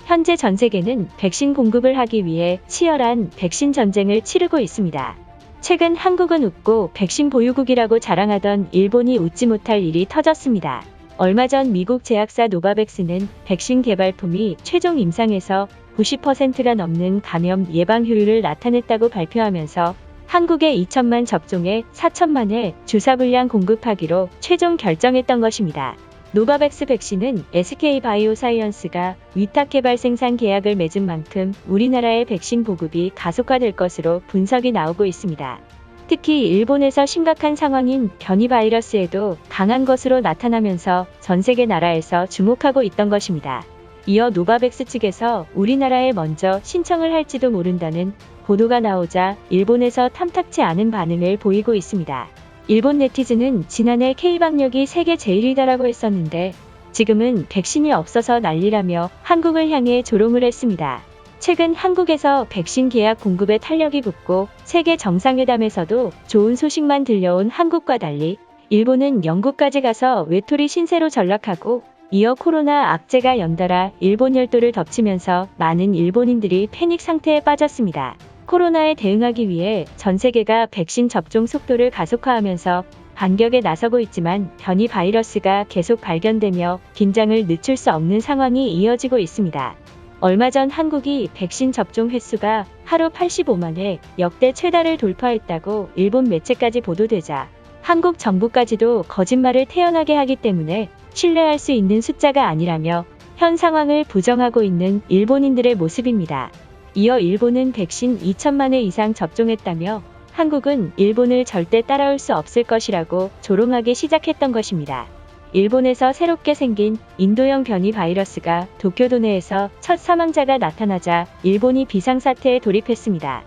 현재 전 세계는 백신 공급을 하기 위해 치열한 백신 전쟁을 치르고 있습니다. 최근 한국은 웃고 백신 보유국이라고 자랑하던 일본이 웃지 못할 일이 터졌습니다. 얼마 전 미국 제약사 노바백스는 백신 개발품이 최종 임상에서 90%가 넘는 감염 예방 효율을 나타냈다고 발표하면서 한국에 2천만 접종에 4천만의 주사 분량 공급하기로 최종 결정했던 것입니다. 노바백스 백신은 SK바이오사이언스가 위탁 개발 생산 계약을 맺은 만큼 우리나라의 백신 보급이 가속화될 것으로 분석이 나오고 있습니다. 특히 일본에서 심각한 상황인 변이 바이러스에도 강한 것으로 나타나면서 전 세계 나라에서 주목하고 있던 것입니다. 이어 노바백스 측에서 우리나라에 먼저 신청을 할지도 모른다는 보도가 나오자 일본에서 탐탁치 않은 반응을 보이고 있습니다. 일본 네티즌은 지난해 K방역이 세계 제일이다라고 했었는데 지금은 백신이 없어서 난리라며 한국을 향해 조롱을 했습니다. 최근 한국에서 백신 계약 공급에 탄력이 붙고 세계 정상회담에서도 좋은 소식만 들려온 한국과 달리 일본은 영국까지 가서 외톨이 신세로 전락하고 이어 코로나 악재가 연달아 일본 열도를 덮치면서 많은 일본인들이 패닉 상태에 빠졌습니다. 코로나에 대응하기 위해 전 세계가 백신 접종 속도를 가속화하면서 반격에 나서고 있지만 변이 바이러스가 계속 발견되며 긴장을 늦출 수 없는 상황이 이어지고 있습니다. 얼마 전 한국이 백신 접종 횟수가 하루 85만 회 역대 최다를 돌파했다고 일본 매체까지 보도되자 한국 정부까지도 거짓말을 태연하게 하기 때문에 신뢰할 수 있는 숫자가 아니라며 현 상황을 부정하고 있는 일본인들의 모습입니다. 이어 일본은 백신 2천만 회 이상 접종했다며 한국은 일본을 절대 따라올 수 없을 것이라고 조롱하기 시작했던 것입니다. 일본에서 새롭게 생긴 인도형 변이 바이러스가 도쿄도 내에서 첫 사망자가 나타나자 일본이 비상사태에 돌입했습니다.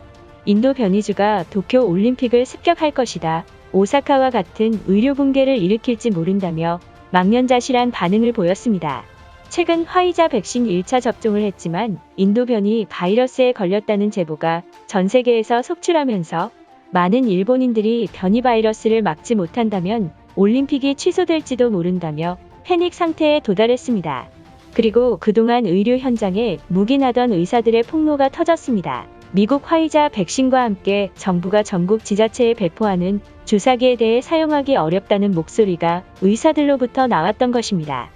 인도 변이주가 도쿄 올림픽을 습격할 것이다. 오사카와 같은 의료 붕괴를 일으킬지 모른다며 망연자실한 반응을 보였습니다. 최근 화이자 백신 1차 접종을 했지만 인도 변이 바이러스에 걸렸다는 제보가 전 세계에서 속출하면서 많은 일본인들이 변이 바이러스를 막지 못한다면 올림픽이 취소될지도 모른다며 패닉 상태에 도달했습니다. 그리고 그동안 의료 현장에 묵인하던 의사들의 폭로가 터졌습니다. 미국 화이자 백신과 함께 정부가 전국 지자체에 배포하는 주사기에 대해 사용하기 어렵다는 목소리가 의사들로부터 나왔던 것입니다.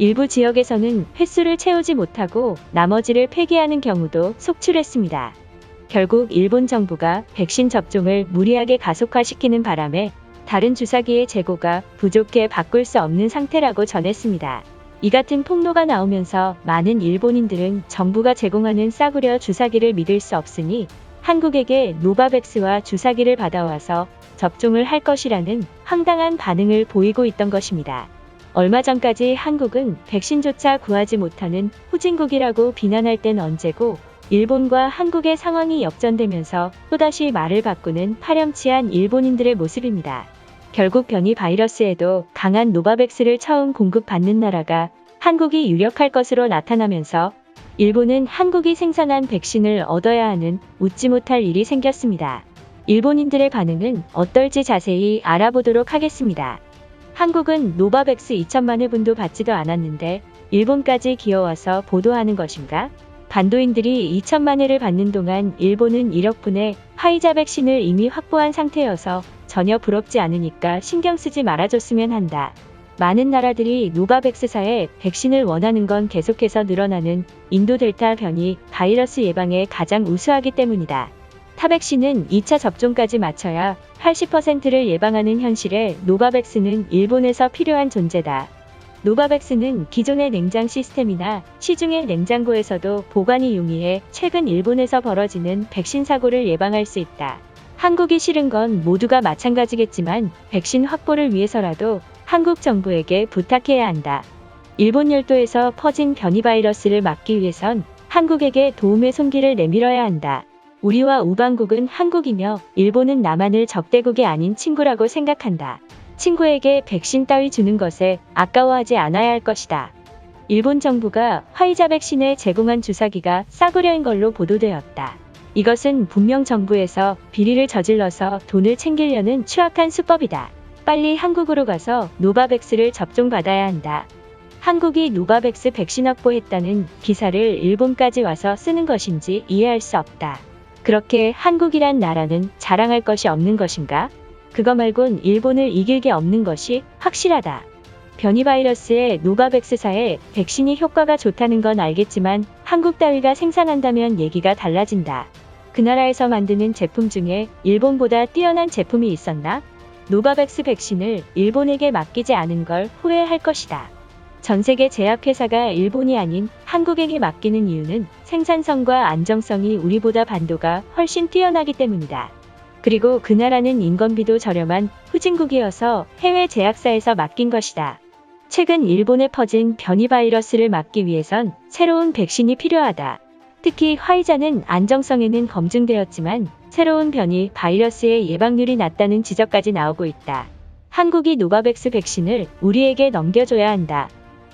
일부 지역에서는 횟수를 채우지 못하고 나머지를 폐기하는 경우도 속출했습니다. 결국 일본 정부가 백신 접종을 무리하게 가속화시키는 바람에 다른 주사기의 재고가 부족해 바꿀 수 없는 상태라고 전했습니다. 이 같은 폭로가 나오면서 많은 일본인들은 정부가 제공하는 싸구려 주사기를 믿을 수 없으니 한국에게 노바백스와 주사기를 받아와서 접종을 할 것이라는 황당한 반응을 보이고 있던 것입니다. 얼마 전까지 한국은 백신조차 구하지 못하는 후진국이라고 비난할 땐 언제고 일본과 한국의 상황이 역전되면서 또다시 말을 바꾸는 파렴치한 일본인들의 모습입니다. 결국 변이 바이러스에도 강한 노바백스를 처음 공급받는 나라가 한국이 유력할 것으로 나타나면서 일본은 한국이 생산한 백신을 얻어야 하는 웃지 못할 일이 생겼습니다. 일본인들의 반응은 어떨지 자세히 알아보도록 하겠습니다. 한국은 노바백스 2천만 회분도 받지도 않았는데 일본까지 기어와서 보도하는 것인가? 반도인들이 2천만 회를 받는 동안 일본은 1억 분의 화이자 백신을 이미 확보한 상태여서 전혀 부럽지 않으니까 신경 쓰지 말아줬으면 한다. 많은 나라들이 노바백스사의 백신을 원하는 건 계속해서 늘어나는 인도 델타 변이 바이러스 예방에 가장 우수하기 때문이다. 타 백신은 2차 접종까지 마쳐야 80%를 예방하는 현실에 노바백스는 일본에서 필요한 존재다. 노바백스는 기존의 냉장 시스템이나 시중의 냉장고에서도 보관이 용이해 최근 일본에서 벌어지는 백신 사고를 예방할 수 있다. 한국이 싫은 건 모두가 마찬가지겠지만 백신 확보를 위해서라도 한국 정부에게 부탁해야 한다. 일본 열도에서 퍼진 변이 바이러스를 막기 위해선 한국에게 도움의 손길을 내밀어야 한다. 우리와 우방국은 한국이며 일본은 남한을 적대국이 아닌 친구라고 생각한다. 친구에게 백신 따위 주는 것에 아까워하지 않아야 할 것이다. 일본 정부가 화이자 백신을 제공한 주사기가 싸구려인 걸로 보도되었다. 이것은 분명 정부에서 비리를 저질러서 돈을 챙기려는 추악한 수법이다. 빨리 한국으로 가서 노바백스를 접종받아야 한다. 한국이 노바백스 백신 확보했다는 기사를 일본까지 와서 쓰는 것인지 이해할 수 없다. 그렇게 한국이란 나라는 자랑할 것이 없는 것인가? 그거 말곤 일본을 이길 게 없는 것이 확실하다. 변이 바이러스의 노바백스사의 백신이 효과가 좋다는 건 알겠지만 한국 따위가 생산한다면 얘기가 달라진다. 그 나라에서 만드는 제품 중에 일본보다 뛰어난 제품이 있었나? 노바백스 백신을 일본에게 맡기지 않은 걸 후회할 것이다. 전 세계 제약회사가 일본이 아닌 한국에게 맡기는 이유는 생산성과 안정성이 우리보다 반도가 훨씬 뛰어나기 때문이다. 그리고 그 나라는 인건비도 저렴한 후진국이어서 해외 제약사에서 맡긴 것이다. 최근 일본에 퍼진 변이 바이러스를 막기 위해선 새로운 백신이 필요하다. 특히 화이자는 안정성에는 검증되었지만 새로운 변이 바이러스의 예방률이 낮다는 지적까지 나오고 있다. 한국이 노바백스 백신을 우리에게 넘겨줘야 한다.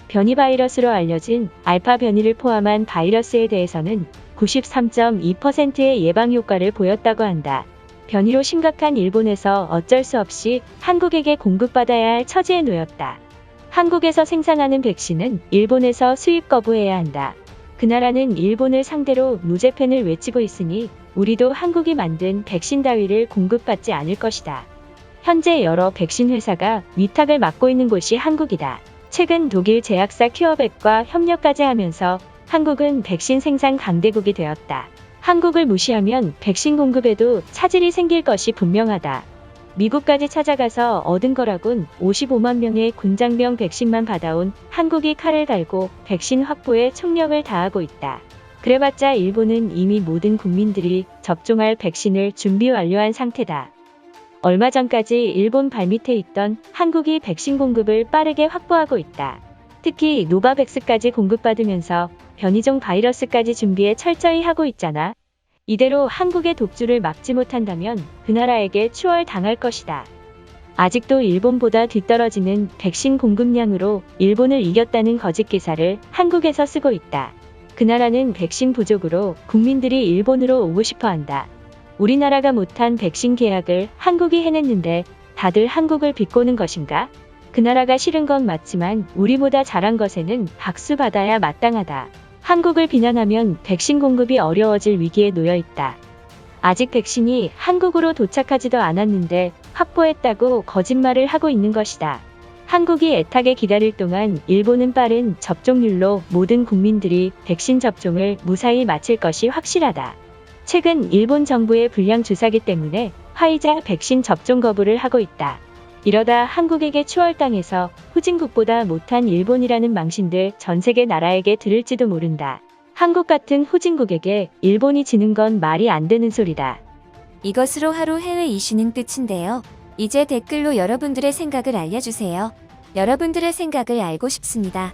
변이 바이러스로 알려진 알파 변이를 포함한 바이러스에 대해서는 93.2%의 예방 효과를 보였다고 한다. 변이로 심각한 일본에서 어쩔 수 없이 한국에게 공급받아야 할 처지에 놓였다. 한국에서 생산하는 백신은 일본에서 수입 거부해야 한다. 그 나라는 일본을 상대로 노재팬을 외치고 있으니 우리도 한국이 만든 백신 따위를 공급받지 않을 것이다. 현재 여러 백신 회사가 위탁을 맡고 있는 곳이 한국이다. 최근 독일 제약사 큐어백과 협력까지 하면서 한국은 백신 생산 강대국이 되었다. 한국을 무시하면 백신 공급에도 차질이 생길 것이 분명하다. 미국까지 찾아가서 얻은 거라곤 55만 명의 군장병 백신만 받아온 한국이 칼을 갈고 백신 확보에 총력을 다하고 있다. 그래봤자 일본은 이미 모든 국민들이 접종할 백신을 준비 완료한 상태다. 얼마 전까지 일본 발밑에 있던 한국이 백신 공급을 빠르게 확보하고 있다. 특히 노바백스까지 공급받으면서 변이종 바이러스까지 준비에 철저히 하고 있잖아. 이대로 한국의 독주를 막지 못한다면 그 나라에게 추월당할 것이다. 아직도 일본보다 뒤떨어지는 백신 공급량으로 일본을 이겼다는 거짓 기사를 한국에서 쓰고 있다. 그 나라는 백신 부족으로 국민들이 일본으로 오고 싶어 한다. 우리나라가 못한 백신 계약을 한국이 해냈는데 다들 한국을 비꼬는 것인가? 그 나라가 싫은 건 맞지만 우리보다 잘한 것에는 박수 받아야 마땅하다. 한국을 비난하면 백신 공급이 어려워질 위기에 놓여 있다. 아직 백신이 한국으로 도착하지도 않았는데 확보했다고 거짓말을 하고 있는 것이다. 한국이 애타게 기다릴 동안 일본은 빠른 접종률로 모든 국민들이 백신 접종을 무사히 마칠 것이 확실하다. 최근 일본 정부의 불량 주사기 때문에 화이자 백신 접종 거부를 하고 있다. 이러다 한국에게 추월당해서 후진국보다 못한 일본이라는 망신들 전 세계 나라에게 들을지도 모른다. 한국 같은 후진국에게 일본이 지는 건 말이 안 되는 소리다. 이것으로 하루 해외 이슈는 끝인데요. 이제 댓글로 여러분들의 생각을 알려주세요. 여러분들의 생각을 알고 싶습니다.